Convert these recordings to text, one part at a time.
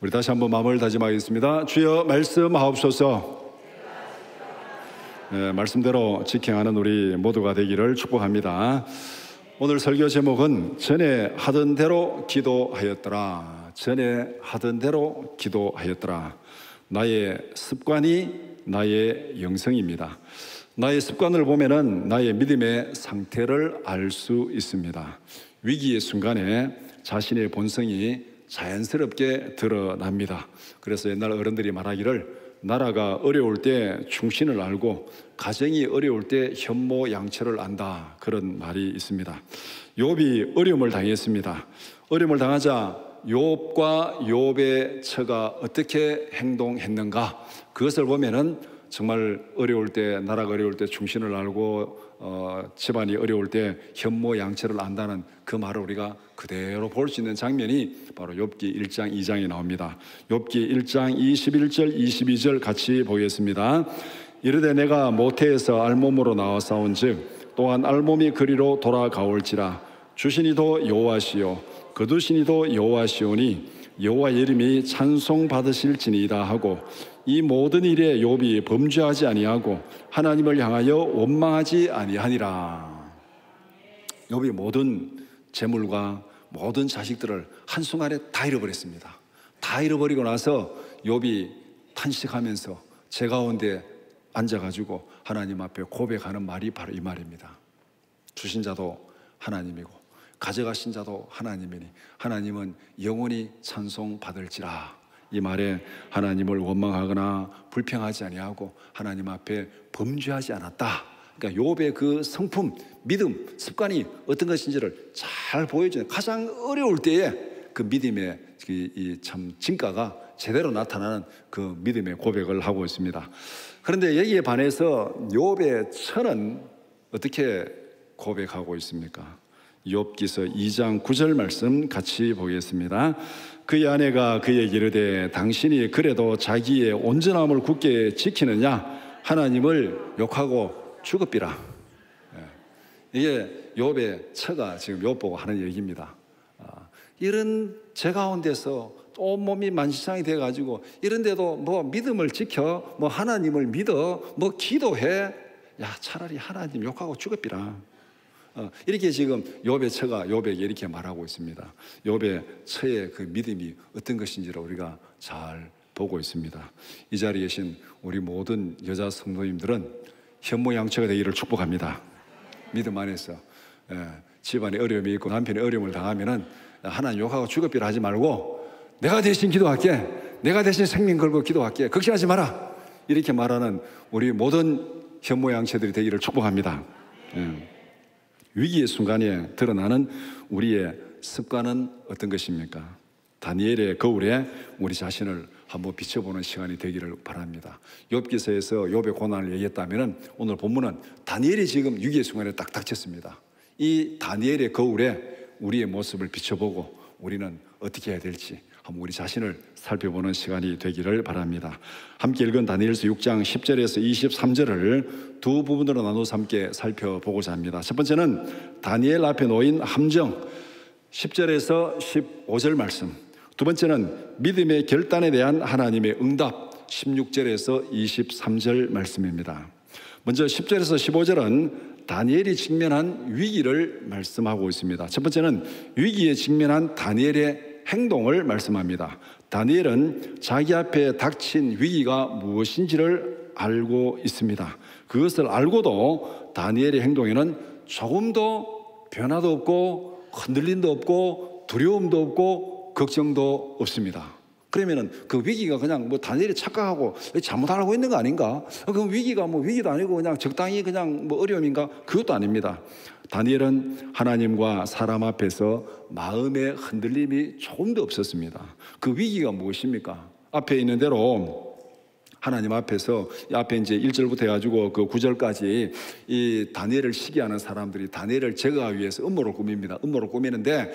우리 다시 한번 마음을 다짐하겠습니다. 주여 말씀하옵소서. 말씀대로 지켜가는 우리 모두가 되기를 축복합니다. 오늘 설교 제목은 전에 하던 대로 기도하였더라. 전에 하던 대로 기도하였더라. 나의 습관이 나의 영성입니다. 나의 습관을 보면은 나의 믿음의 상태를 알 수 있습니다. 위기의 순간에 자신의 본성이 자연스럽게 드러납니다. 그래서 옛날 어른들이 말하기를 나라가 어려울 때 충신을 알고 가정이 어려울 때 현모양처를 안다, 그런 말이 있습니다. 욥이 어려움을 당했습니다. 어려움을 당하자 욥과 욥의 처가 어떻게 행동했는가, 그것을 보면은 정말 어려울 때, 나라가 어려울 때 충신을 알고 집안이 어려울 때 현모양처를 안다는 그 말을 우리가 그대로 볼 수 있는 장면이 바로 욥기 1장 2장에 나옵니다. 욥기 1장 21절 22절 같이 보겠습니다. 이르되 내가 모태에서 알몸으로 나와 싸운즉 또한 알몸이 그리로 돌아가올지라. 주시니도 여호와시요 거두시니도 여호와시오니 여호와 이름이 찬송받으실지니이다 하고, 이 모든 일에 욥이 범죄하지 아니하고 하나님을 향하여 원망하지 아니하니라. 욥이 모든 재물과 모든 자식들을 한순간에 다 잃어버렸습니다. 다 잃어버리고 나서 욥이 탄식하면서 제 가운데 앉아가지고 하나님 앞에 고백하는 말이 바로 이 말입니다. 주신 자도 하나님이고 가져가신 자도 하나님이니 하나님은 영원히 찬송받을지라. 이 말에 하나님을 원망하거나 불평하지 아니하고 하나님 앞에 범죄하지 않았다. 그러니까 욥의 그 성품, 믿음, 습관이 어떤 것인지를 잘 보여주는, 가장 어려울 때에 그 믿음의 참 진가가 제대로 나타나는 그 믿음의 고백을 하고 있습니다. 그런데 여기에 반해서 욥의 처는 어떻게 고백하고 있습니까? 욥기서 2장 9절 말씀 같이 보겠습니다. 그의 아내가 그에게 이르되 당신이 그래도 자기의 온전함을 굳게 지키느냐 하나님을 욕하고 죽읍비라. 이게 욥의 처가 지금 욥 보고 하는 얘기입니다. 이런 제 가운데서 온몸이 만시장이 돼가지고 이런데도 뭐 믿음을 지켜, 뭐 하나님을 믿어, 뭐 기도해, 야 차라리 하나님 욕하고 죽읍비라. 이렇게 지금 욥의 처가 욥에게 이렇게 말하고 있습니다. 욥의 처의 그 믿음이 어떤 것인지를 우리가 잘 보고 있습니다. 이 자리에 계신 우리 모든 여자 성도님들은 현모양처가 되기를 축복합니다. 믿음 안에서 집안에 어려움이 있고 남편이 어려움을 당하면은 하나님 욕하고 죽읍비라 하지 말고 내가 대신 기도할게, 내가 대신 생명 걸고 기도할게, 걱정하지 마라, 이렇게 말하는 우리 모든 현모양처들이 되기를 축복합니다. 위기의 순간에 드러나는 우리의 습관은 어떤 것입니까? 다니엘의 거울에 우리 자신을 한번 비춰보는 시간이 되기를 바랍니다. 욥기서에서 욥의 고난을 얘기했다면 오늘 본문은 다니엘이 지금 위기의 순간에 딱 닥쳤습니다. 이 다니엘의 거울에 우리의 모습을 비춰보고 우리는 어떻게 해야 될지 한번 우리 자신을 살펴보는 시간이 되기를 바랍니다. 함께 읽은 다니엘서 6장 10절에서 23절을 두 부분으로 나눠서 함께 살펴보고자 합니다. 첫 번째는 다니엘 앞에 놓인 함정 10절에서 15절 말씀, 두 번째는 믿음의 결단에 대한 하나님의 응답 16절에서 23절 말씀입니다. 먼저 10절에서 15절은 다니엘이 직면한 위기를 말씀하고 있습니다. 첫 번째는 위기에 직면한 다니엘의 행동을 말씀합니다. 다니엘은 자기 앞에 닥친 위기가 무엇인지를 알고 있습니다. 그것을 알고도 다니엘의 행동에는 조금도 변화도 없고 흔들림도 없고 두려움도 없고 걱정도 없습니다. 그러면은 그 위기가 그냥 뭐 다니엘이 착각하고 잘못하고 있는 거 아닌가? 그 위기가 뭐 위기도 아니고 그냥 적당히 그냥 뭐 어려움인가? 그것도 아닙니다. 다니엘은 하나님과 사람 앞에서 마음의 흔들림이 조금도 없었습니다. 그 위기가 무엇입니까? 앞에 있는 대로 하나님 앞에서 이 앞에 이제 1절부터 해가지고 그 9절까지 이 다니엘을 시기하는 사람들이 다니엘을 제거하기 위해서 음모를 꾸밉니다. 음모를 꾸미는데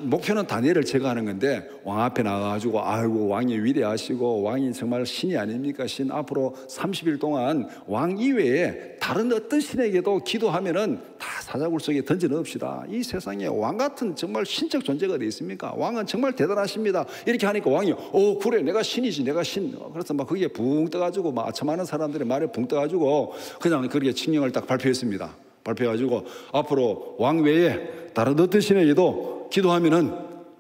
목표는 다니엘을 제거하는 건데 왕 앞에 나가가지고 아이고 왕이 위대하시고 왕이 정말 신이 아닙니까? 신 앞으로 30일 동안 왕 이외에 다른 어떤 신에게도 기도하면은 다 사자굴 속에 던져 넣읍시다. 이 세상에 왕 같은 정말 신적 존재가 어디 있습니까? 왕은 정말 대단하십니다. 이렇게 하니까 왕이 그래 내가 신이지 내가 신. 그래서 막 거기에 붕 떠가지고 막 아첨하는 사람들의 말에 붕 떠가지고 그냥 그렇게 칙령을 딱 발표했습니다. 발표해가지고 앞으로 왕 외에 다른 어떤 신에게도 기도하면은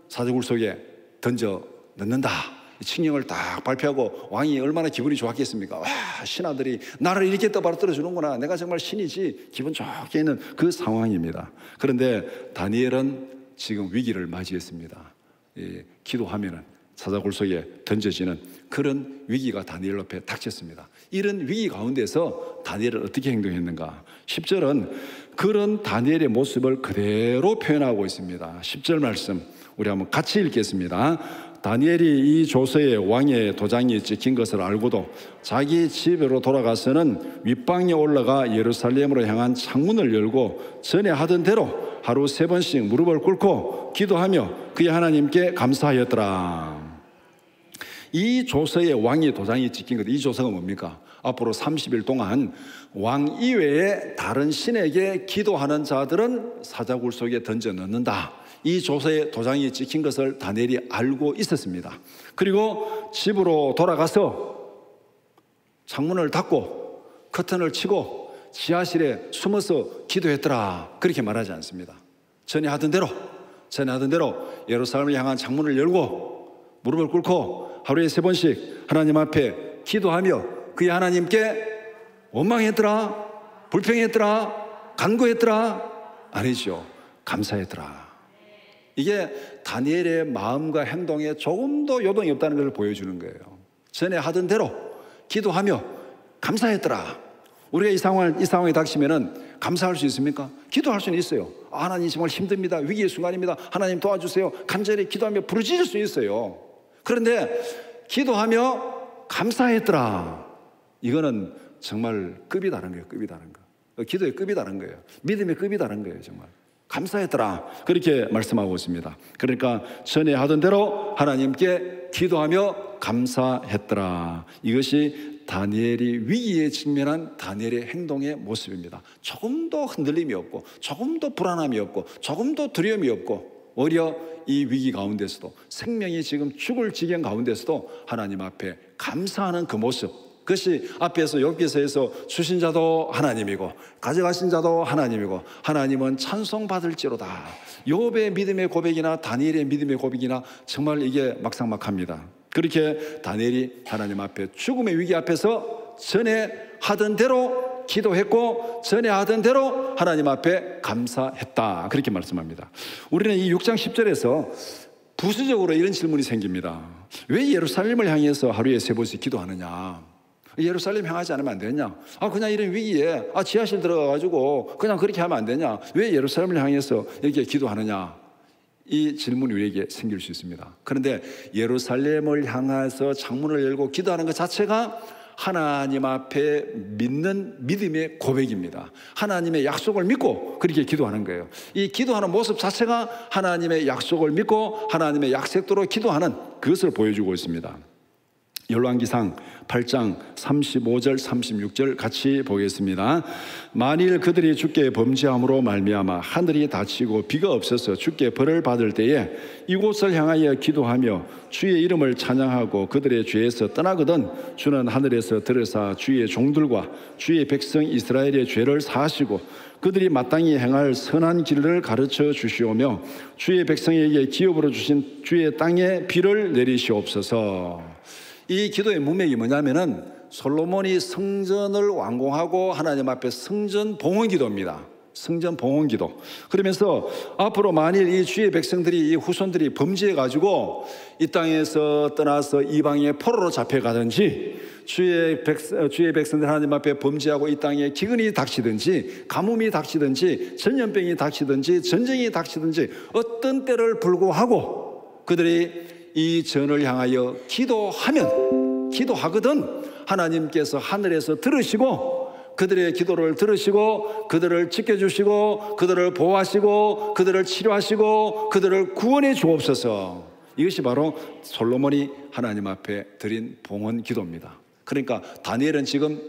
사자굴 속에 던져 넣는다. 칙령을 딱 발표하고 왕이 얼마나 기분이 좋았겠습니까? 와, 신하들이 나를 이렇게 떠받들어 주는구나. 내가 정말 신이지. 기분 좋게 있는 그 상황입니다. 그런데 다니엘은 지금 위기를 맞이했습니다. 기도하면은 사자굴 속에 던져지는 그런 위기가 다니엘 앞에 닥쳤습니다. 이런 위기 가운데서 다니엘은 어떻게 행동했는가? 10절은 그런 다니엘의 모습을 그대로 표현하고 있습니다. 10절 말씀 우리 한번 같이 읽겠습니다. 다니엘이 이 조서에 왕의 도장이 찍힌 것을 알고도 자기 집으로 돌아가서는 윗방에 올라가 예루살렘으로 향한 창문을 열고 전에 하던 대로 하루 3번씩 무릎을 꿇고 기도하며 그의 하나님께 감사하였더라. 이 조서에 왕의 도장이 찍힌 것, 이 조서가 뭡니까? 앞으로 30일 동안 왕 이외에 다른 신에게 기도하는 자들은 사자굴 속에 던져 넣는다. 이 조서에 도장이 찍힌 것을 다니엘이 알고 있었습니다. 그리고 집으로 돌아가서 창문을 닫고 커튼을 치고 지하실에 숨어서 기도했더라. 그렇게 말하지 않습니다. 전에 하던 대로 예루살렘을 향한 창문을 열고 무릎을 꿇고 하루에 3번씩 하나님 앞에 기도하며 그의 하나님께 원망했더라, 불평했더라, 간구했더라, 아니죠. 감사했더라. 이게 다니엘의 마음과 행동에 조금도 요동이 없다는 것을 보여주는 거예요. 전에 하던 대로 기도하며 감사했더라. 우리가 이 상황에 닥치면은 감사할 수 있습니까? 기도할 수는 있어요. 하나님 정말 힘듭니다. 위기의 순간입니다. 하나님 도와주세요. 간절히 기도하며 부르짖을 수 있어요. 그런데 기도하며 감사했더라. 이거는 정말 급이 다른 거예요. 급이 다른 거. 기도의 급이 다른 거예요. 믿음의 급이 다른 거예요. 정말. 감사했더라. 그렇게 말씀하고 있습니다. 그러니까 전에 하던 대로 하나님께 기도하며 감사했더라. 이것이 다니엘이 위기에 직면한 다니엘의 행동의 모습입니다. 조금도 흔들림이 없고 조금도 불안함이 없고 조금도 두려움이 없고 오히려 이 위기 가운데서도 생명이 지금 죽을 지경 가운데서도 하나님 앞에 감사하는 그 모습, 그것이 앞에서 욥기서에서 주신 자도 하나님이고 가져가신 자도 하나님이고 하나님은 찬송받을지로다. 욥의 믿음의 고백이나 다니엘의 믿음의 고백이나 정말 이게 막상막합니다. 그렇게 다니엘이 하나님 앞에 죽음의 위기 앞에서 전에 하던 대로 기도했고 전에 하던 대로 하나님 앞에 감사했다. 그렇게 말씀합니다. 우리는 이 6장 10절에서 부수적으로 이런 질문이 생깁니다. 왜 예루살렘을 향해서 하루에 3번씩 기도하느냐? 예루살렘 향하지 않으면 안 되냐? 그냥 이런 위기에 지하실 들어가가지고 그냥 그렇게 하면 안 되냐? 왜 예루살렘을 향해서 이렇게 기도하느냐? 이 질문이 우리에게 생길 수 있습니다. 그런데 예루살렘을 향해서 창문을 열고 기도하는 것 자체가 하나님 앞에 믿는 믿음의 고백입니다. 하나님의 약속을 믿고 그렇게 기도하는 거예요. 이 기도하는 모습 자체가 하나님의 약속을 믿고 하나님의 약속대로 기도하는 그것을 보여주고 있습니다. 열왕기상 8장 35절 36절 같이 보겠습니다. 만일 그들이 주께 범죄함으로 말미암아 하늘이 닫히고 비가 없어서 주께 벌을 받을 때에 이곳을 향하여 기도하며 주의 이름을 찬양하고 그들의 죄에서 떠나거든 주는 하늘에서 들으사 주의 종들과 주의 백성 이스라엘의 죄를 사하시고 그들이 마땅히 행할 선한 길을 가르쳐 주시오며 주의 백성에게 기업으로 주신 주의 땅에 비를 내리시옵소서. 이 기도의 문맥이 뭐냐면은 솔로몬이 성전을 완공하고 하나님 앞에 성전 봉헌 기도입니다. 성전 봉헌 기도. 그러면서 앞으로 만일 이 주의 백성들이 이 후손들이 범죄해 가지고 이 땅에서 떠나서 이방의 포로로 잡혀가든지 주의 백성들 하나님 앞에 범죄하고 이 땅에 기근이 닥치든지 가뭄이 닥치든지 전염병이 닥치든지 전쟁이 닥치든지 어떤 때를 불구하고 그들이 이 전을 향하여 기도하면 기도하거든 하나님께서 하늘에서 들으시고 그들의 기도를 들으시고 그들을 지켜주시고 그들을 보호하시고 그들을 치료하시고 그들을 구원해 주옵소서. 이것이 바로 솔로몬이 하나님 앞에 드린 봉헌 기도입니다. 그러니까 다니엘은 지금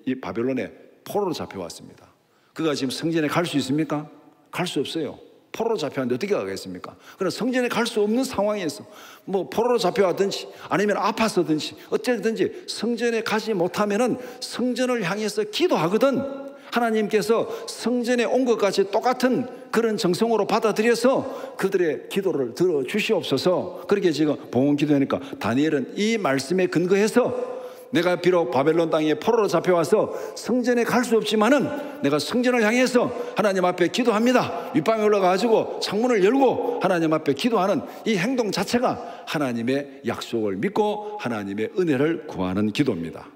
이 바벨론에 포로로 잡혀왔습니다. 그가 지금 성전에 갈 수 있습니까? 갈 수 없어요. 포로로 잡혀왔는데 어떻게 가겠습니까? 그러나 성전에 갈 수 없는 상황에서 뭐 포로로 잡혀왔든지 아니면 아파서든지 어쨌든지 성전에 가지 못하면은 성전을 향해서 기도하거든 하나님께서 성전에 온 것 같이 똑같은 그런 정성으로 받아들여서 그들의 기도를 들어주시옵소서. 그렇게 지금 봉헌 기도하니까 다니엘은 이 말씀에 근거해서 내가 비록 바벨론 땅에 포로로 잡혀와서 성전에 갈 수 없지만은 내가 성전을 향해서 하나님 앞에 기도합니다. 윗방에 올라가가지고 창문을 열고 하나님 앞에 기도하는 이 행동 자체가 하나님의 약속을 믿고 하나님의 은혜를 구하는 기도입니다.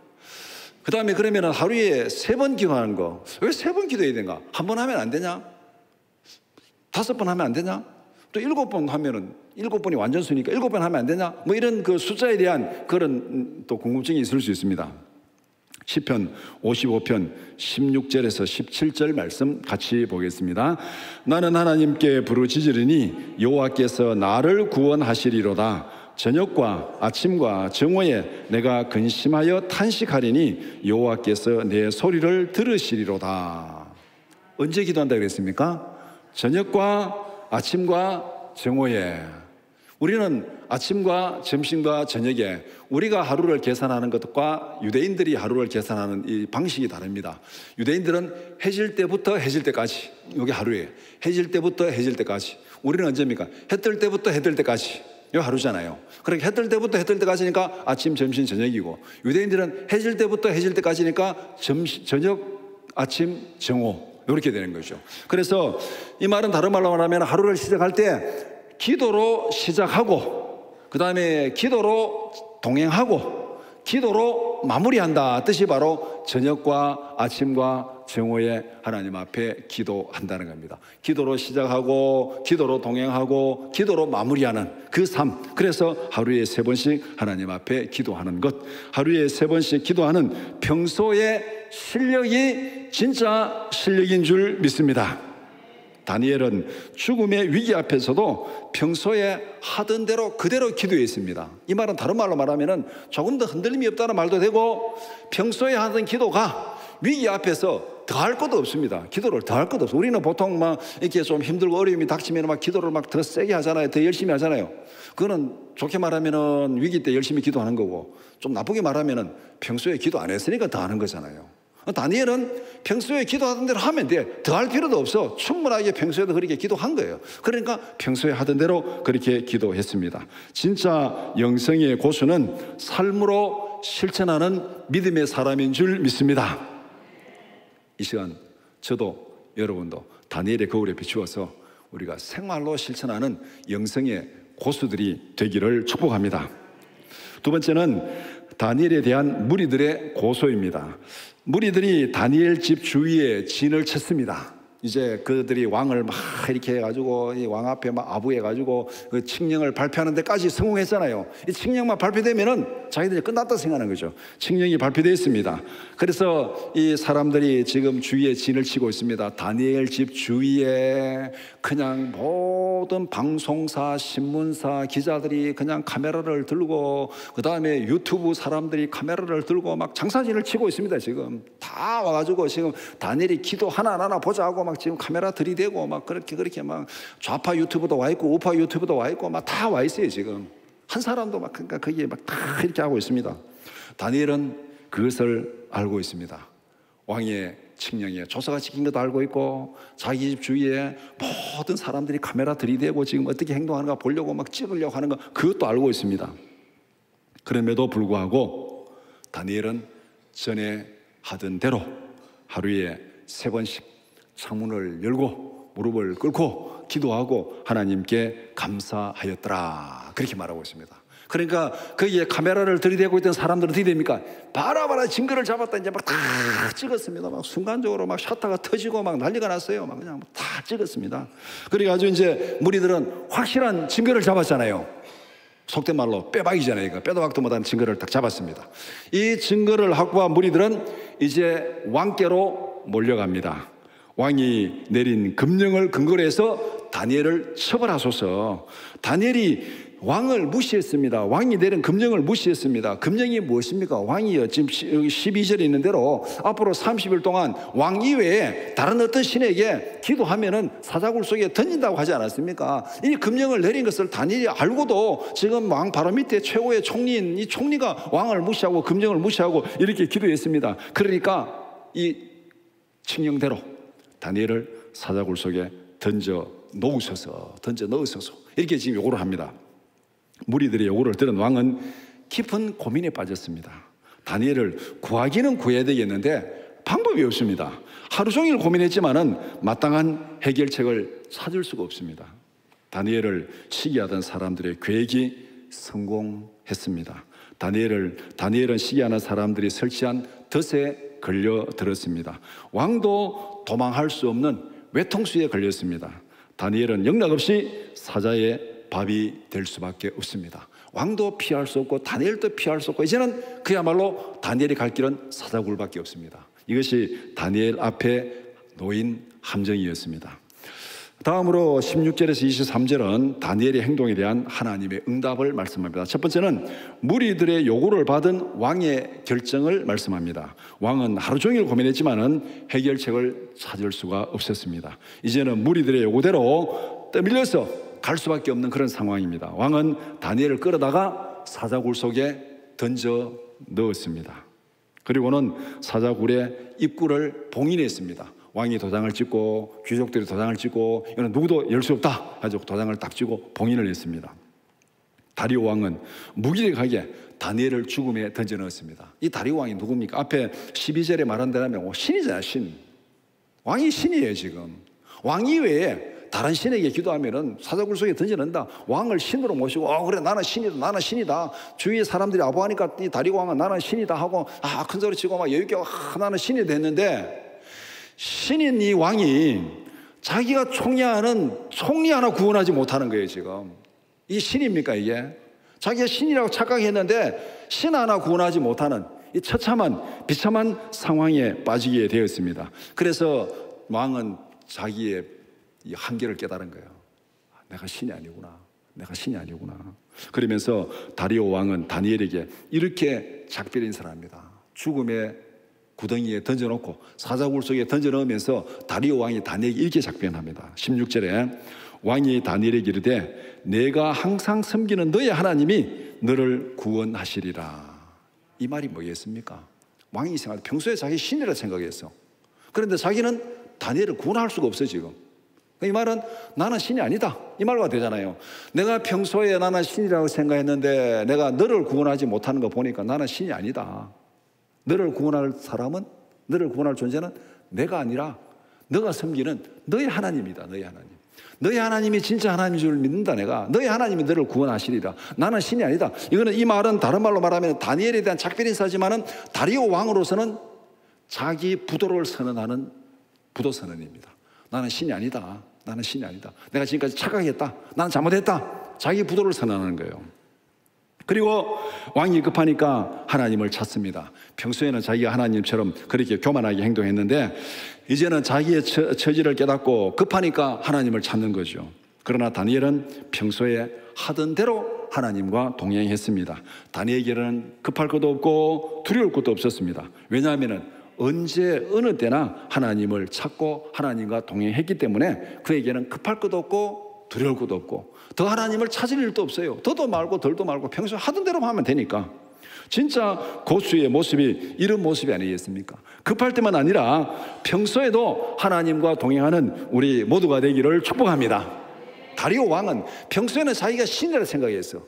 그 다음에 그러면 하루에 3번 기도하는 거, 왜 3번 기도해야 되는가? 한 번 하면 안 되냐? 5번 하면 안 되냐? 또 7번 하면은 7번이 완전수니까 7번 하면 안 되냐? 뭐 이런 그 숫자에 대한 그런 또 궁금증이 있을 수 있습니다. 시편 55편 16절에서 17절 말씀 같이 보겠습니다. 나는 하나님께 부르짖으리니 여호와께서 나를 구원하시리로다. 저녁과 아침과 정오에 내가 근심하여 탄식하리니 여호와께서 내 소리를 들으시리로다. 언제 기도한다 그랬습니까? 저녁과 아침과 정오에. 우리는 아침과 점심과 저녁에 우리가 하루를 계산하는 것과 유대인들이 하루를 계산하는 이 방식이 다릅니다. 유대인들은 해질 때부터 해질 때까지, 이게 하루예요. 해질 때부터 해질 때까지. 우리는 언제입니까? 해 뜰 때부터 해 뜰 때까지. 이거 하루잖아요. 그러니까 해 뜰 때부터 해 뜰 때까지니까 아침, 점심, 저녁이고, 유대인들은 해질 때부터 해질 때까지니까 저녁, 아침, 정오 이렇게 되는 거죠. 그래서 이 말은 다른 말로 말하면 하루를 시작할 때 기도로 시작하고 그 다음에 기도로 동행하고 기도로 마무리한다 뜻이 바로 저녁과 아침과 정오에 하나님 앞에 기도한다는 겁니다. 기도로 시작하고 기도로 동행하고 기도로 마무리하는 그 삶. 그래서 하루에 3번씩 하나님 앞에 기도하는 것, 하루에 3번씩 기도하는 평소의 실력이 진짜 실력인 줄 믿습니다. 다니엘은 죽음의 위기 앞에서도 평소에 하던 대로 그대로 기도했습니다. 이 말은 다른 말로 말하면 조금 더 흔들림이 없다는 말도 되고, 평소에 하던 기도가 위기 앞에서 더할 것도 없습니다. 기도를 더할 것도 없어요. 우리는 보통 막 이렇게 좀 힘들고 어려움이 닥치면 막 기도를 막 더 세게 하잖아요. 더 열심히 하잖아요. 그거는 좋게 말하면은 위기 때 열심히 기도하는 거고, 좀 나쁘게 말하면은 평소에 기도 안 했으니까 더 하는 거잖아요. 다니엘은 평소에 기도하던 대로 하면 돼. 더 할 필요도 없어. 충분하게 평소에도 그렇게 기도한 거예요. 그러니까 평소에 하던 대로 그렇게 기도했습니다. 진짜 영성의 고수는 삶으로 실천하는 믿음의 사람인 줄 믿습니다. 이 시간 저도 여러분도 다니엘의 거울에 비추어서 우리가 생활로 실천하는 영성의 고수들이 되기를 축복합니다. 두 번째는 다니엘에 대한 무리들의 고소입니다. 무리들이 다니엘 집 주위에 진을 쳤습니다. 이제 그들이 왕을 막 이렇게 해가지고 이 왕 앞에 막 아부해가지고 그 칙령을 발표하는 데까지 성공했잖아요. 이 칙령만 발표되면은 자기들이 끝났다 생각하는 거죠. 칙령이 발표되었습니다. 그래서 이 사람들이 지금 주위에 진을 치고 있습니다. 다니엘 집 주위에 그냥 모든 방송사, 신문사, 기자들이 그냥 카메라를 들고, 그 다음에 유튜브 사람들이 카메라를 들고 막 장사진을 치고 있습니다. 지금 다 와가지고 지금 다니엘이 기도 하나 보자고 막 지금 카메라 들이대고 막 그렇게 막 좌파 유튜브도 와 있고 우파 유튜브도 와 있고 막 다 와 있어요. 지금 한 사람도 막 그러니까 거기에 막 다 이렇게 하고 있습니다. 다니엘은 그것을 알고 있습니다. 왕의 칙령에 조사가 찍힌 것도 알고 있고, 자기 집 주위에 모든 사람들이 카메라 들이대고 지금 어떻게 행동하는가 보려고 막 찍으려고 하는 거 그것도 알고 있습니다. 그럼에도 불구하고 다니엘은 전에 하던 대로 하루에 3번씩 창문을 열고 무릎을 꿇고 기도하고 하나님께 감사하였더라, 그렇게 말하고 있습니다. 그러니까 거기에 카메라를 들이대고 있던 사람들은 어떻게 됩니까? 바라바라 증거를 잡았다 이제 막 다 찍었습니다. 막 순간적으로 막 셔터가 터지고 막 난리가 났어요. 막 그냥 다 찍었습니다. 그래가지고 이제 무리들은 확실한 증거를 잡았잖아요. 속된 말로 빼박이잖아요. 빼도 박도 못한 증거를 딱 잡았습니다. 이 증거를 확보한 무리들은 이제 왕께로 몰려갑니다. 왕이 내린 금령을 근거로 해서 다니엘을 처벌하소서. 다니엘이 왕을 무시했습니다. 왕이 내린 금령을 무시했습니다. 금령이 무엇입니까? 왕이요, 지금 12절에 있는 대로 앞으로 30일 동안 왕 이외에 다른 어떤 신에게 기도하면은 사자굴 속에 던진다고 하지 않았습니까? 이 금령을 내린 것을 다니엘이 알고도 지금 왕 바로 밑에 최고의 총리인 이 총리가 왕을 무시하고 금령을 무시하고 이렇게 기도했습니다. 그러니까 이 칙령대로 다니엘을 사자굴 속에 던져 넣으셔서 이렇게 지금 요구를 합니다. 무리들의 요구를 들은 왕은 깊은 고민에 빠졌습니다. 다니엘을 구하기는 구해야 되겠는데 방법이 없습니다. 하루 종일 고민했지만은 마땅한 해결책을 찾을 수가 없습니다. 다니엘을 시기하던 사람들의 계획이 성공했습니다. 다니엘은 시기하는 사람들이 설치한 덫에 걸려들었습니다. 왕도 도망할 수 없는 외통수에 걸렸습니다. 다니엘은 영락없이 사자의 밥이 될 수밖에 없습니다. 왕도 피할 수 없고 다니엘도 피할 수 없고 이제는 그야말로 다니엘이 갈 길은 사자굴밖에 없습니다. 이것이 다니엘 앞에 놓인 함정이었습니다. 다음으로 16절에서 23절은 다니엘의 행동에 대한 하나님의 응답을 말씀합니다. 첫 번째는 무리들의 요구를 받은 왕의 결정을 말씀합니다. 왕은 하루 종일 고민했지만은 해결책을 찾을 수가 없었습니다. 이제는 무리들의 요구대로 떠밀려서 갈 수밖에 없는 그런 상황입니다. 왕은 다니엘을 끌어다가 사자굴 속에 던져 넣었습니다. 그리고는 사자굴의 입구를 봉인했습니다. 왕이 도장을 찍고 귀족들이 도장을 찍고 이거는 누구도 열 수 없다 가지고 도장을 딱 찍고 봉인을 했습니다. 다리오 왕은 무기력하게 다니엘을 죽음에 던져 넣었습니다. 이 다리오 왕이 누굽니까? 앞에 12절에 말한 대로 신이잖아요. 신. 왕이 신이에요. 지금 왕 이외에 다른 신에게 기도하면은 사자굴 속에 던져낸다. 왕을 신으로 모시고 그래 나는 신이다. 주위의 사람들이 아부하니까 이 다리오 왕은 나는 신이다 하고 큰 소리 치고 막 여유있게 나는 신이 됐는데, 신인 이 왕이 자기가 총리하는 총리 하나 구원하지 못하는 거예요. 지금 이 신입니까? 이게 자기가 신이라고 착각했는데 신 하나 구원하지 못하는 이 처참한 비참한 상황에 빠지게 되었습니다. 그래서 왕은 자기의 이 한계를 깨달은 거예요. 내가 신이 아니구나. 그러면서 다리오 왕은 다니엘에게 이렇게 작별 인사를 합니다. 죽음의 구덩이에 던져놓고 사자굴 속에 던져 넣으면서 다리오 왕이 다니엘에게 이렇게 작별합니다. 16절에 왕이 다니엘에게 이르되 내가 항상 섬기는 너의 하나님이 너를 구원하시리라. 이 말이 뭐겠습니까? 왕이 생각해 평소에 자기 신이라 생각했어. 그런데 자기는 다니엘을 구원할 수가 없어. 지금 이 말은 나는 신이 아니다 이 말과 되잖아요. 내가 평소에 나는 신이라고 생각했는데 내가 너를 구원하지 못하는 거 보니까 나는 신이 아니다. 너를 구원할 사람은, 너를 구원할 존재는 내가 아니라 너가 섬기는 너의 하나님이다. 너의 하나님이 진짜 하나님인 줄 믿는다. 내가 너의 하나님이 너를 구원하시리라. 나는 신이 아니다. 이 말은 다른 말로 말하면 다니엘에 대한 작별 인사지만은 다리오 왕으로서는 자기 부도를 선언하는 부도 선언입니다. 나는 신이 아니다. 내가 지금까지 착각했다. 나는 잘못했다. 자기 부도를 선언하는 거예요. 그리고 왕이 급하니까 하나님을 찾습니다. 평소에는 자기가 하나님처럼 그렇게 교만하게 행동했는데 이제는 자기의 처지를 깨닫고 급하니까 하나님을 찾는 거죠. 그러나 다니엘은 평소에 하던 대로 하나님과 동행했습니다. 다니엘에게는 급할 것도 없고 두려울 것도 없었습니다. 왜냐하면 언제 어느 때나 하나님을 찾고 하나님과 동행했기 때문에 그에게는 급할 것도 없고 두려울 것도 없고 더 하나님을 찾을 일도 없어요. 더도 말고 덜도 말고 평소에 하던 대로 하면 되니까. 진짜 고수의 모습이 이런 모습이 아니겠습니까? 급할 때만 아니라 평소에도 하나님과 동행하는 우리 모두가 되기를 축복합니다. 다리오 왕은 평소에는 자기가 신이라 생각했어.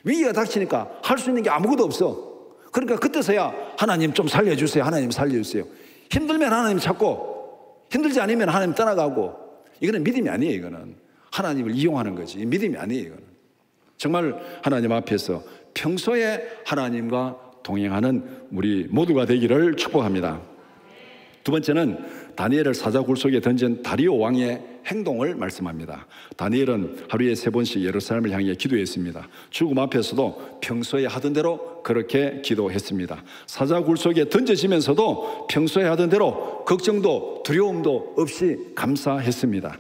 위기가 닥치니까 할 수 있는 게 아무것도 없어. 그러니까 그때서야 하나님 좀 살려주세요. 하나님 살려주세요. 힘들면 하나님 찾고 힘들지 않으면 하나님 떠나가고. 이거는 믿음이 아니에요. 이거는 하나님을 이용하는 거지. 믿음이 아니에요. 이거는 정말 하나님 앞에서 평소에 하나님과 동행하는 우리 모두가 되기를 축복합니다. 두 번째는 다니엘을 사자굴 속에 던진 다리오 왕의 행동을 말씀합니다. 다니엘은 하루에 3번씩 예루살렘을 향해 기도했습니다. 죽음 앞에서도 평소에 하던 대로 그렇게 기도했습니다. 사자굴 속에 던져지면서도 평소에 하던 대로 걱정도 두려움도 없이 감사했습니다.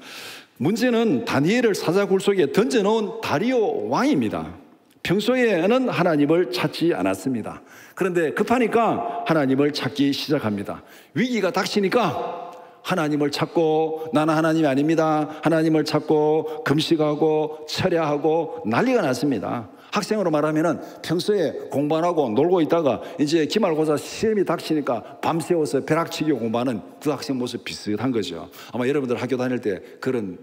문제는 다니엘을 사자굴 속에 던져놓은 다리오 왕입니다. 평소에는 하나님을 찾지 않았습니다. 그런데 급하니까 하나님을 찾기 시작합니다. 위기가 닥치니까 하나님을 찾고 나는 하나님이 아닙니다. 하나님을 찾고 금식하고 철야하고 난리가 났습니다. 학생으로 말하면 평소에 공부 안 하고 놀고 있다가 이제 기말고사 시험이 닥치니까 밤새워서 벼락치기 공부하는 그 학생 모습 비슷한 거죠. 아마 여러분들 학교 다닐 때 그런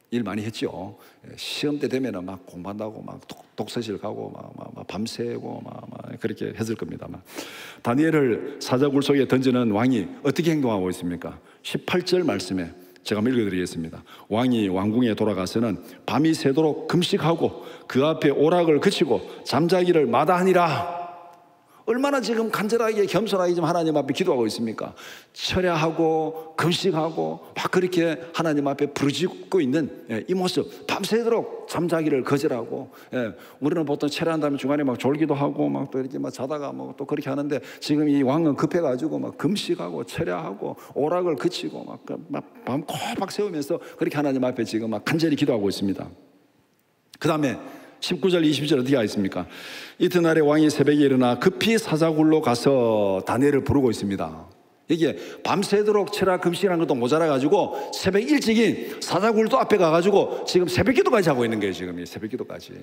일 많이 했죠. 시험 때 되면은 막 공부한다고 막 독서실 가고 막 밤새고 막 그렇게 했을 겁니다. 다니엘을 사자굴 속에 던지는 왕이 어떻게 행동하고 있습니까? 18절 말씀에 제가 한번 읽어드리겠습니다. 왕이 왕궁에 돌아가서는 밤이 새도록 금식하고 그 앞에 오락을 그치고 잠자기를 마다하니라. 얼마나 지금 간절하게 겸손하게 지금 하나님 앞에 기도하고 있습니까? 철야하고 금식하고 막 그렇게 하나님 앞에 부르짖고 있는 이 모습, 밤새도록 잠자기를 거절하고, 우리는 보통 철야한 다음에 중간에 막 졸기도 하고 막 또 이렇게 막 자다가 뭐 또 그렇게 하는데 지금 이 왕은 급해가지고 막 금식하고 철야하고 오락을 그치고 막 밤 꼬박 세우면서 그렇게 하나님 앞에 지금 막 간절히 기도하고 있습니다. 그 다음에 19절 20절 어떻게 하겠습니까? 이튿날에 왕이 새벽에 일어나 급히 사자굴로 가서 다니엘을 부르고 있습니다. 이게 밤새도록 철야 금식이라는 것도 모자라가지고 새벽 일찍이 사자굴도 앞에 가가지고 지금 새벽기도까지 하고 있는 거예요. 지금 이 새벽기도까지.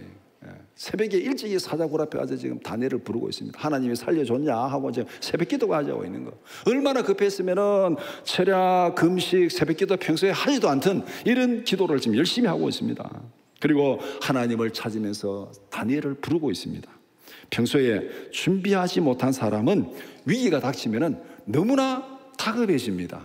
새벽에 일찍이 사자굴 앞에 가서 지금 다니엘을 부르고 있습니다. 하나님이 살려줬냐 하고 지금 새벽기도까지 하고 있는 거. 얼마나 급했으면은 철야 금식 새벽기도 평소에 하지도 않던 이런 기도를 지금 열심히 하고 있습니다. 그리고 하나님을 찾으면서 다니엘을 부르고 있습니다. 평소에 준비하지 못한 사람은 위기가 닥치면 너무나 다급해집니다.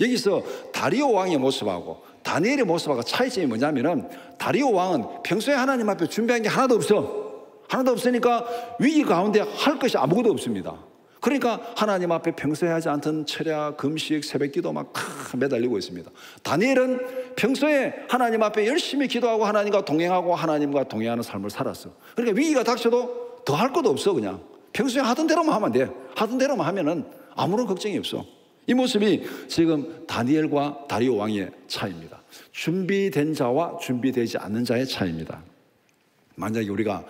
여기서 다리오 왕의 모습하고 다니엘의 모습하고 차이점이 뭐냐면 다리오 왕은 평소에 하나님 앞에 준비한 게 하나도 없어. 하나도 없으니까 위기 가운데 할 것이 아무것도 없습니다. 그러니까 하나님 앞에 평소에 하지 않던 철야, 금식, 새벽기도 막 매달리고 있습니다. 다니엘은 평소에 하나님 앞에 열심히 기도하고 하나님과 동행하고 하나님과 동행하는 삶을 살았어. 그러니까 위기가 닥쳐도 더 할 것도 없어. 그냥 평소에 하던 대로만 하면 돼. 하던 대로만 하면은 아무런 걱정이 없어. 이 모습이 지금 다니엘과 다리오 왕의 차이입니다. 준비된 자와 준비되지 않는 자의 차이입니다. 만약에 우리가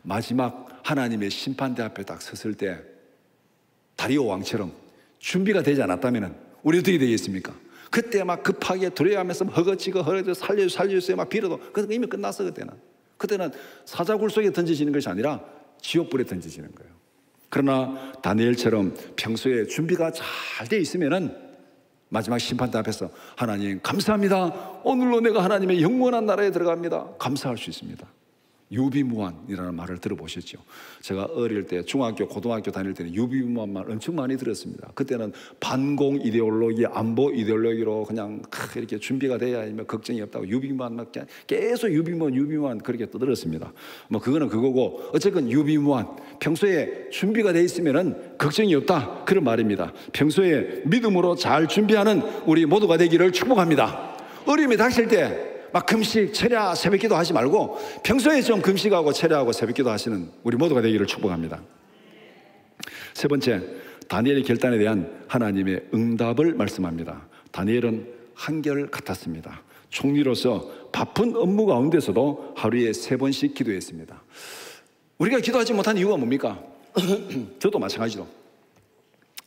마지막 하나님의 심판대 앞에 딱 섰을 때 다리오 왕처럼 준비가 되지 않았다면 우리 어떻게 되겠습니까? 그때 막 급하게 두려워하면서 허거지거 살려주세요 막 빌어도 그래서 이미 끝났어. 그때는 사자굴 속에 던져지는 것이 아니라 지옥불에 던져지는 거예요. 그러나 다니엘처럼 평소에 준비가 잘 돼 있으면은 마지막 심판대 앞에서 하나님 감사합니다. 오늘로 내가 하나님의 영원한 나라에 들어갑니다. 감사할 수 있습니다. 유비무환이라는 말을 들어보셨죠? 제가 어릴 때 중학교, 고등학교 다닐 때는 유비무환 말 엄청 많이 들었습니다. 그때는 반공 이데올로기, 안보 이데올로기로 그냥 이렇게 준비가 돼야 하면 걱정이 없다고 유비무환 막 계속 유비무환 그렇게 떠들었습니다. 뭐 그거는 그거고 어쨌든 유비무환 평소에 준비가 돼 있으면은 걱정이 없다 그런 말입니다. 평소에 믿음으로 잘 준비하는 우리 모두가 되기를 축복합니다. 어려움이 닥칠 때 막 금식, 철야, 새벽기도 하지 말고 평소에 좀 금식하고 철야하고 새벽기도 하시는 우리 모두가 되기를 축복합니다. 세 번째, 다니엘의 결단에 대한 하나님의 응답을 말씀합니다. 다니엘은 한결같았습니다. 총리로서 바쁜 업무 가운데서도 하루에 3번씩 기도했습니다. 우리가 기도하지 못한 이유가 뭡니까? 저도 마찬가지로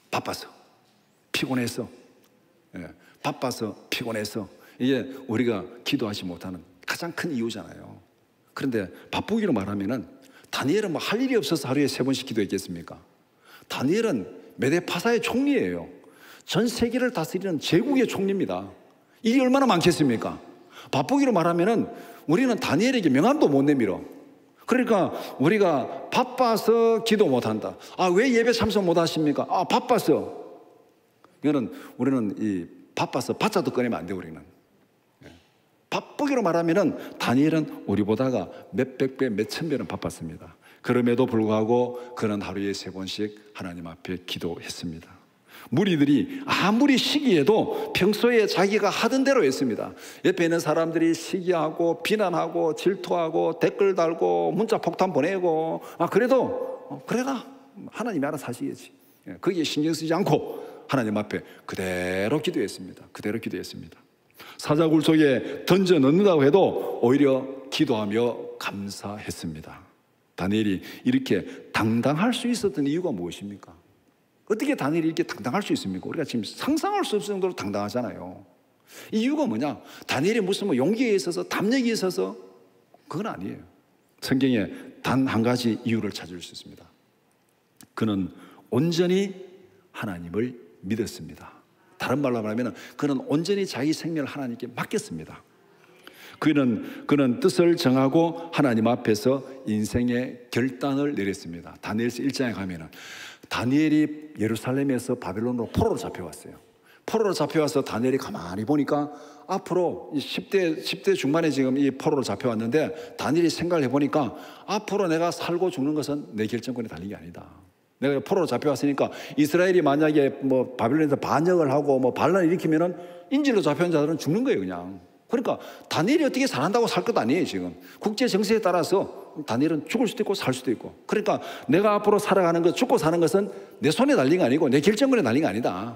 바빠서 피곤해서 바빠서 피곤해서 이게 우리가 기도하지 못하는 가장 큰 이유잖아요. 그런데 바쁘기로 말하면은 다니엘은 뭐 할 일이 없어서 하루에 3번씩 기도했겠습니까? 다니엘은 메데파사의 총리예요. 전 세계를 다스리는 제국의 총리입니다. 일이 얼마나 많겠습니까? 바쁘기로 말하면은 우리는 다니엘에게 명함도 못 내밀어. 그러니까 우리가 바빠서 기도 못한다. 아, 왜 예배 참석 못하십니까? 아, 바빠서. 이거는 우리는 이 바빠서 바자도 꺼내면 안 돼. 우리는 바쁘기로 말하면은 다니엘은 우리보다가 몇백 배, 몇천 배는 바빴습니다. 그럼에도 불구하고 그는 하루에 3번씩 하나님 앞에 기도했습니다. 무리들이 아무리 시기해도 평소에 자기가 하던 대로 했습니다. 옆에 있는 사람들이 시기하고 비난하고 질투하고 댓글 달고 문자 폭탄 보내고 그래도 그래라 하나님이 알아서 하시겠지. 거기에 신경 쓰지 않고 하나님 앞에 그대로 기도했습니다. 그대로 기도했습니다. 사자굴 속에 던져 넣는다고 해도 오히려 기도하며 감사했습니다. 다니엘이 이렇게 당당할 수 있었던 이유가 무엇입니까? 어떻게 다니엘이 이렇게 당당할 수 있습니까? 우리가 지금 상상할 수 없을 정도로 당당하잖아요. 이 이유가 뭐냐? 다니엘이 무슨 용기에 있어서 담력이 있어서 그건 아니에요. 성경에 단 한 가지 이유를 찾을 수 있습니다. 그는 온전히 하나님을 믿었습니다. 다른 말로 말하면 그는 온전히 자기 생명을 하나님께 맡겼습니다. 그는 뜻을 정하고 하나님 앞에서 인생의 결단을 내렸습니다. 다니엘서 1장에 가면은 다니엘이 예루살렘에서 바벨론으로 포로로 잡혀왔어요. 포로로 잡혀와서 다니엘이 가만히 보니까 앞으로 10대 중반에 지금 이 포로로 잡혀왔는데 다니엘이 생각을 해보니까 앞으로 내가 살고 죽는 것은 내 결정권에 달린 게 아니다. 내가 포로로 잡혀왔으니까 이스라엘이 만약에 뭐 바벨론에서 반역을 하고 뭐 반란을 일으키면은 인질로 잡혀온 자들은 죽는 거예요, 그냥. 그러니까 다니엘이 어떻게 잘한다고 살 것 아니에요. 지금 국제 정세에 따라서 다니엘은 죽을 수도 있고 살 수도 있고, 그러니까 내가 앞으로 살아가는 것, 죽고 사는 것은 내 손에 달린 게 아니고 내 결정권에 달린 게 아니다.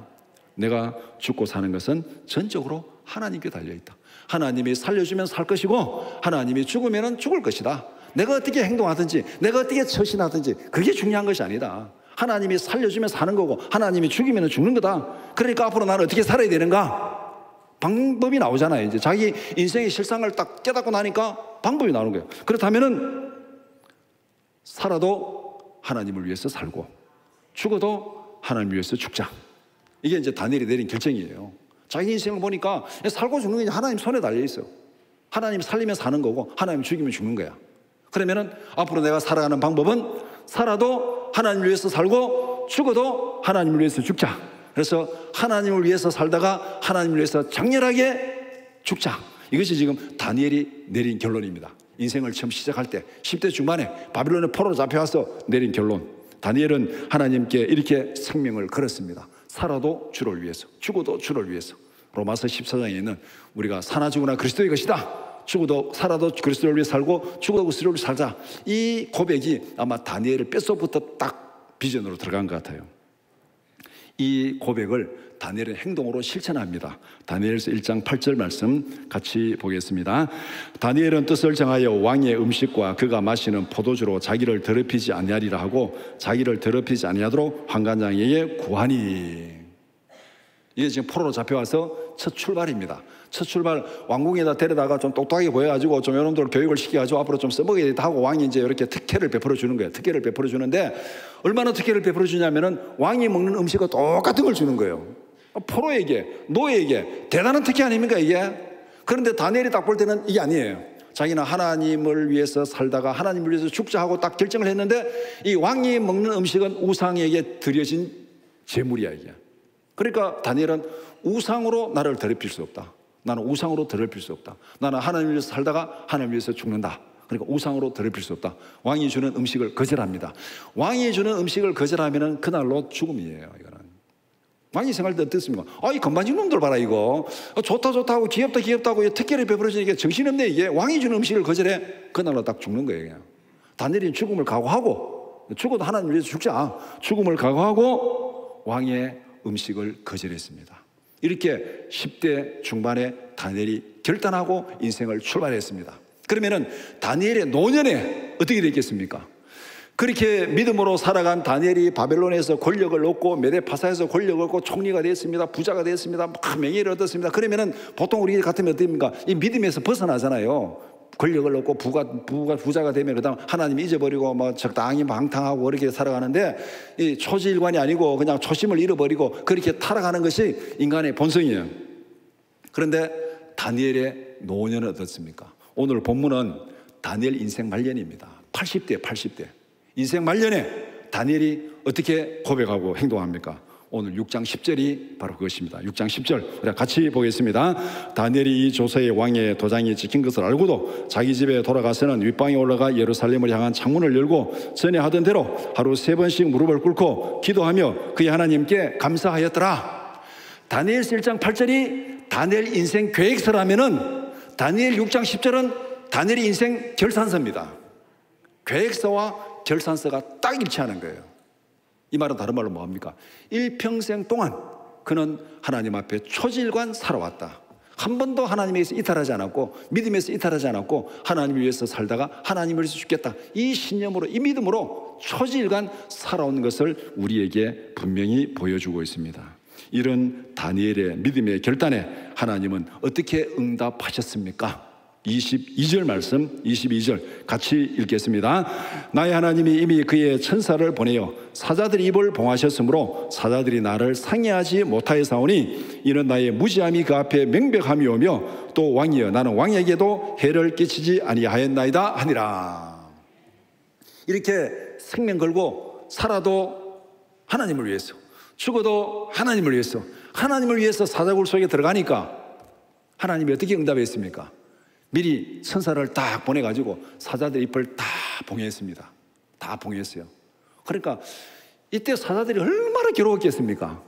내가 죽고 사는 것은 전적으로 하나님께 달려있다. 하나님이 살려주면 살 것이고 하나님이 죽으면 죽을 것이다. 내가 어떻게 행동하든지 내가 어떻게 처신하든지 그게 중요한 것이 아니다. 하나님이 살려주면 사는 거고 하나님이 죽이면 죽는 거다. 그러니까 앞으로 나는 어떻게 살아야 되는가? 방법이 나오잖아요. 이제 자기 인생의 실상을 딱 깨닫고 나니까 방법이 나오는 거예요. 그렇다면은 살아도 하나님을 위해서 살고 죽어도 하나님을 위해서 죽자. 이게 이제 다니엘이 내린 결정이에요. 자기 인생을 보니까 살고 죽는 게 하나님 손에 달려 있어. 하나님 살리면 사는 거고 하나님 죽이면 죽는 거야. 그러면은 앞으로 내가 살아가는 방법은 살아도 하나님을 위해서 살고 죽어도 하나님을 위해서 죽자. 그래서 하나님을 위해서 살다가 하나님을 위해서 장렬하게 죽자. 이것이 지금 다니엘이 내린 결론입니다. 인생을 처음 시작할 때 10대 중반에 바빌론의 포로로 잡혀와서 내린 결론. 다니엘은 하나님께 이렇게 생명을 걸었습니다. 살아도 주를 위해서, 죽어도 주를 위해서. 로마서 14장에 있는 우리가 사나 죽으나 그리스도의 것이다. 죽어도 살아도 그리스도를 위해 살고 죽어도 그리스도를 위해 살자. 이 고백이 아마 다니엘의 뼛속부터 딱 비전으로 들어간 것 같아요. 이 고백을 다니엘은 행동으로 실천합니다. 다니엘서 1장 8절 말씀 같이 보겠습니다. 다니엘은 뜻을 정하여 왕의 음식과 그가 마시는 포도주로 자기를 더럽히지 아니하리라 하고 자기를 더럽히지 아니하도록 환관장에게 구하니. 이게 지금 포로로 잡혀와서 첫 출발입니다. 첫 출발, 왕궁에다 데려다가 좀 똑똑하게 보여가지고 좀 여러분들 교육을 시켜가지고 앞으로 좀 써먹어야겠다 하고 왕이 이제 이렇게 특혜를 베풀어 주는 거예요. 특혜를 베풀어 주는데 얼마나 특혜를 베풀어 주냐면은 왕이 먹는 음식과 똑같은 걸 주는 거예요. 포로에게, 노예에게 대단한 특혜 아닙니까 이게? 그런데 다니엘이 딱 볼 때는 이게 아니에요. 자기는 하나님을 위해서 살다가 하나님을 위해서 죽자 하고 딱 결정을 했는데 이 왕이 먹는 음식은 우상에게 드려진 제물이야 이게. 그러니까 다니엘은 우상으로 나를 더럽힐 수 없다. 나는 우상으로 더럽힐 수 없다. 나는 하나님을 위해서 살다가 하나님을 위해서 죽는다. 그러니까 우상으로 더럽힐 수 없다. 왕이 주는 음식을 거절합니다. 왕이 주는 음식을 거절하면 그날로 죽음이에요. 이거는 왕이 생각할 때 어떻습니까? 이 건반지 놈들 봐라 이거. 좋다 하고 귀엽다 하고 특혜를 베풀어주니까 정신없네 이게. 왕이 주는 음식을 거절해. 그날로 딱 죽는 거예요. 그냥. 다니엘은 죽음을 각오하고, 죽어도 하나님을 위해서 죽자. 죽음을 각오하고 왕의 음식을 거절했습니다. 이렇게 10대 중반에 다니엘이 결단하고 인생을 출발했습니다. 그러면은 다니엘의 노년에 어떻게 됐겠습니까? 그렇게 믿음으로 살아간 다니엘이 바벨론에서 권력을 얻고 메데파사에서 권력을 얻고 총리가 됐습니다. 부자가 됐습니다. 막 명예를 얻었습니다. 그러면은 보통 우리 같으면 어떻습니까? 이 믿음에서 벗어나잖아요. 권력을 얻고 부자가 되면 그다음 하나님 잊어버리고 뭐 적당히 방탕하고 그렇게 살아가는데 이 초지일관이 아니고 그냥 초심을 잃어버리고 그렇게 타락하는 것이 인간의 본성이에요. 그런데 다니엘의 노년은 어떻습니까? 오늘 본문은 다니엘 인생 말년입니다. 80대 인생 말년에 다니엘이 어떻게 고백하고 행동합니까? 오늘 6장 10절이 바로 그것입니다. 6장 10절 우리 같이 보겠습니다. 다니엘이 이 조서의 왕의 도장이 찍힌 것을 알고도 자기 집에 돌아가서는 윗방에 올라가 예루살렘을 향한 창문을 열고 전에 하던 대로 하루 3번씩 무릎을 꿇고 기도하며 그의 하나님께 감사하였더라. 다니엘 1장 8절이 다니엘 인생 계획서라면은 다니엘 6장 10절은 다니엘의 인생 결산서입니다. 계획서와 결산서가 딱 일치하는 거예요. 이 말은 다른 말로 뭐합니까? 일평생 동안 그는 하나님 앞에 초질관 살아왔다. 한 번도 하나님에서 이탈하지 않았고 믿음에서 이탈하지 않았고 하나님을 위해서 살다가 하나님을 위해서 죽겠다. 이 신념으로, 이 믿음으로 초질관 살아온 것을 우리에게 분명히 보여주고 있습니다. 이런 다니엘의 믿음의 결단에 하나님은 어떻게 응답하셨습니까? 22절 말씀, 22절 같이 읽겠습니다. 나의 하나님이 이미 그의 천사를 보내어 사자들의 입을 봉하셨으므로 사자들이 나를 상해하지 못하였사오니 이는 나의 무지함이 그 앞에 명백함이오며 또 왕이여 나는 왕에게도 해를 끼치지 아니하였나이다 하니라. 이렇게 생명 걸고 살아도 하나님을 위해서, 죽어도 하나님을 위해서, 하나님을 위해서 사자굴 속에 들어가니까 하나님이 어떻게 응답했습니까? 미리 천사를 딱 보내가지고 사자들 잎을 다 봉했습니다. 다 봉했어요. 그러니까 이때 사자들이 얼마나 괴로웠겠습니까?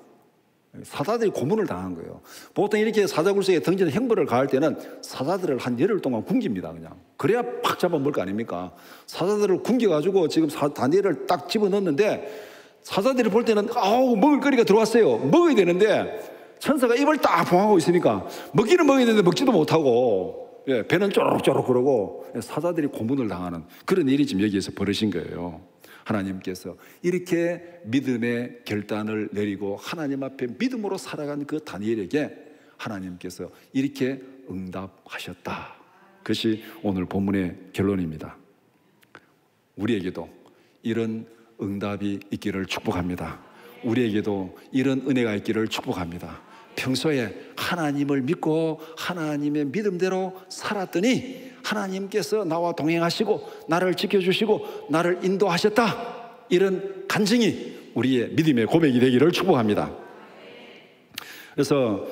사자들이 고문을 당한 거예요. 보통 이렇게 사자굴 속에 던지는 행보를 가할 때는 사자들을 한 열흘 동안 굶깁니다. 그냥 그래야 팍 잡아먹을 거 아닙니까? 사자들을 굶겨가지고 지금 다니엘을 딱 집어넣었는데 사자들이 볼 때는 아우 먹을 거리가 들어왔어요. 먹어야 되는데 천사가 입을 딱 봉하고 있으니까 먹기는 먹어야 되는데 먹지도 못하고 배는 쪼록쪼록 그러고 사자들이 고문을 당하는 그런 일이 지금 여기에서 벌어진 거예요. 하나님께서 이렇게 믿음의 결단을 내리고 하나님 앞에 믿음으로 살아간 그 다니엘에게 하나님께서 이렇게 응답하셨다. 그것이 오늘 본문의 결론입니다. 우리에게도 이런 응답이 있기를 축복합니다. 우리에게도 이런 은혜가 있기를 축복합니다. 평소에 하나님을 믿고 하나님의 믿음대로 살았더니 하나님께서 나와 동행하시고 나를 지켜주시고 나를 인도하셨다. 이런 간증이 우리의 믿음의 고백이 되기를 축복합니다. 그래서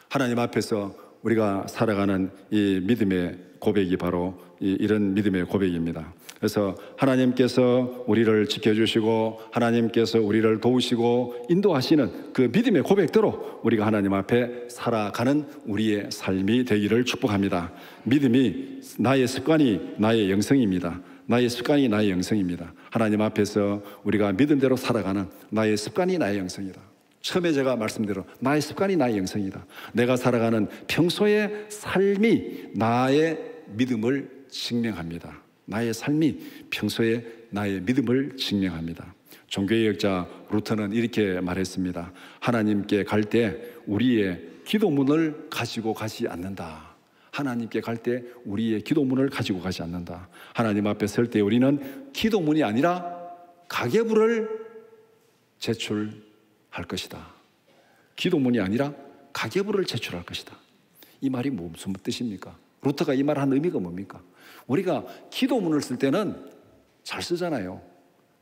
하나님 앞에서 우리가 살아가는 이 믿음의 고백이 바로 이런 믿음의 고백입니다. 그래서 하나님께서 우리를 지켜주시고 하나님께서 우리를 도우시고 인도하시는 그 믿음의 고백대로 우리가 하나님 앞에 살아가는 우리의 삶이 되기를 축복합니다. 믿음이 나의 습관이 나의 영성입니다. 나의 습관이 나의 영성입니다. 하나님 앞에서 우리가 믿음대로 살아가는 나의 습관이 나의 영성이다. 처음에 제가 말씀드린 나의 습관이 나의 영성이다. 내가 살아가는 평소의 삶이 나의 믿음을 증명합니다. 나의 삶이 평소에 나의 믿음을 증명합니다. 종교의 역자 루터는 이렇게 말했습니다. 하나님께 갈 때 우리의 기도문을 가지고 가지 않는다. 하나님께 갈 때 우리의 기도문을 가지고 가지 않는다. 하나님 앞에 설 때 우리는 기도문이 아니라 가계부를 제출할 것이다. 기도문이 아니라 가계부를 제출할 것이다. 이 말이 무슨 뜻입니까? 루터가 이 말 한 의미가 뭡니까? 우리가 기도문을 쓸 때는 잘 쓰잖아요.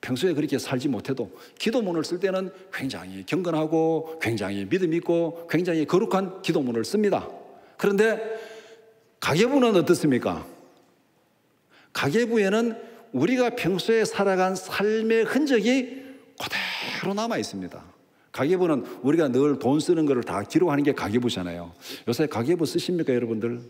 평소에 그렇게 살지 못해도 기도문을 쓸 때는 굉장히 경건하고 굉장히 믿음 있고 굉장히 거룩한 기도문을 씁니다. 그런데 가계부는 어떻습니까? 가계부에는 우리가 평소에 살아간 삶의 흔적이 그대로 남아 있습니다. 가계부는 우리가 늘 돈 쓰는 거를 다 기록하는 게 가계부잖아요. 요새 가계부 쓰십니까, 여러분들?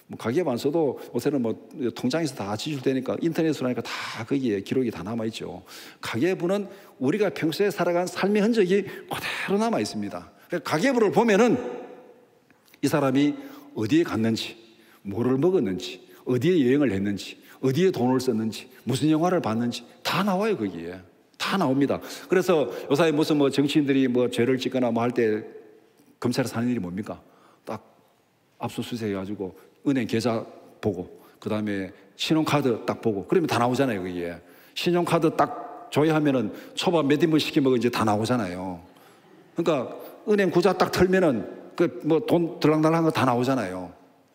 뭐 가계부 안 써도 요새는 뭐 통장에서 다 지출되니까 인터넷으로 하니까 다 거기에 기록이 다 남아 있죠. 가계부는 우리가 평소에 살아간 삶의 흔적이 그대로 남아 있습니다. 가계부를 보면은 이 사람이 어디에 갔는지, 뭐를 먹었는지, 어디에 여행을 했는지, 어디에 돈을 썼는지, 무슨 영화를 봤는지 다 나와요. 거기에 다 나옵니다. 그래서 요새 무슨 뭐 정치인들이 뭐 죄를 짓거나 뭐 할 때 검찰에서 하는 일이 뭡니까? 딱 압수수색 해가지고 은행 계좌 보고 그 다음에 신용카드 딱 보고 그러면 다 나오잖아요. 거기에 신용카드 딱 조회하면은 초밥 몇 인분 시키면 이제 다 나오잖아요. 그러니까 은행 구자 딱 털면은 그 뭐 돈 들락날락한 거 다 나오잖아요.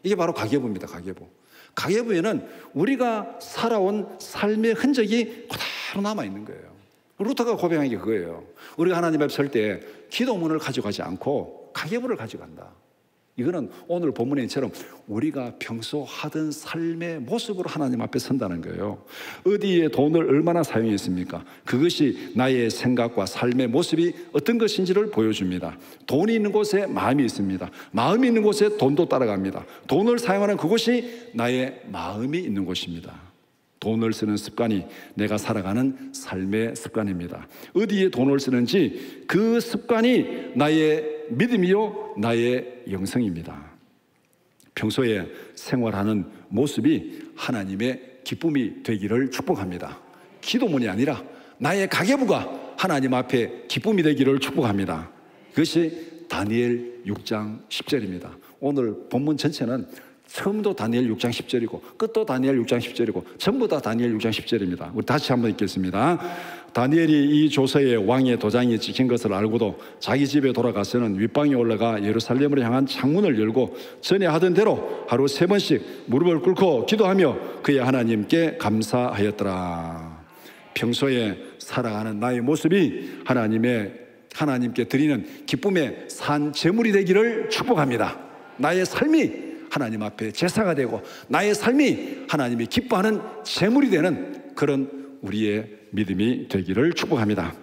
이게 바로 가계부입니다. 가계부. 가계부에는 우리가 살아온 삶의 흔적이 그대로 남아있는 거예요. 루터가 고백한 게 그거예요. 우리가 하나님 앞에 설 때 기도문을 가져가지 않고 가계부를 가져간다. 이거는 오늘 본문에처럼 우리가 평소 하던 삶의 모습으로 하나님 앞에 선다는 거예요. 어디에 돈을 얼마나 사용했습니까? 그것이 나의 생각과 삶의 모습이 어떤 것인지를 보여줍니다. 돈이 있는 곳에 마음이 있습니다. 마음이 있는 곳에 돈도 따라갑니다. 돈을 사용하는 그곳이 나의 마음이 있는 곳입니다. 돈을 쓰는 습관이 내가 살아가는 삶의 습관입니다. 어디에 돈을 쓰는지 그 습관이 나의 믿음이요 나의 영성입니다. 평소에 생활하는 모습이 하나님의 기쁨이 되기를 축복합니다. 기도문이 아니라 나의 가계부가 하나님 앞에 기쁨이 되기를 축복합니다. 그것이 다니엘 6장 10절입니다. 오늘 본문 전체는 처음도 다니엘 6장 10절이고 끝도 다니엘 6장 10절이고 전부 다 다니엘 6장 10절입니다. 우리 다시 한번 읽겠습니다. 다니엘이 이 조서에 왕의 도장이 찍힌 것을 알고도 자기 집에 돌아가서는 윗방에 올라가 예루살렘으로 향한 창문을 열고 전에 하던 대로 하루 3번씩 무릎을 꿇고 기도하며 그의 하나님께 감사하였더라. 평소에 살아가는 나의 모습이 하나님께 드리는 기쁨의 산 제물이 되기를 축복합니다. 나의 삶이 하나님 앞에 제사가 되고 나의 삶이 하나님이 기뻐하는 제물이 되는 그런 우리의 믿음이 되기를 축복합니다.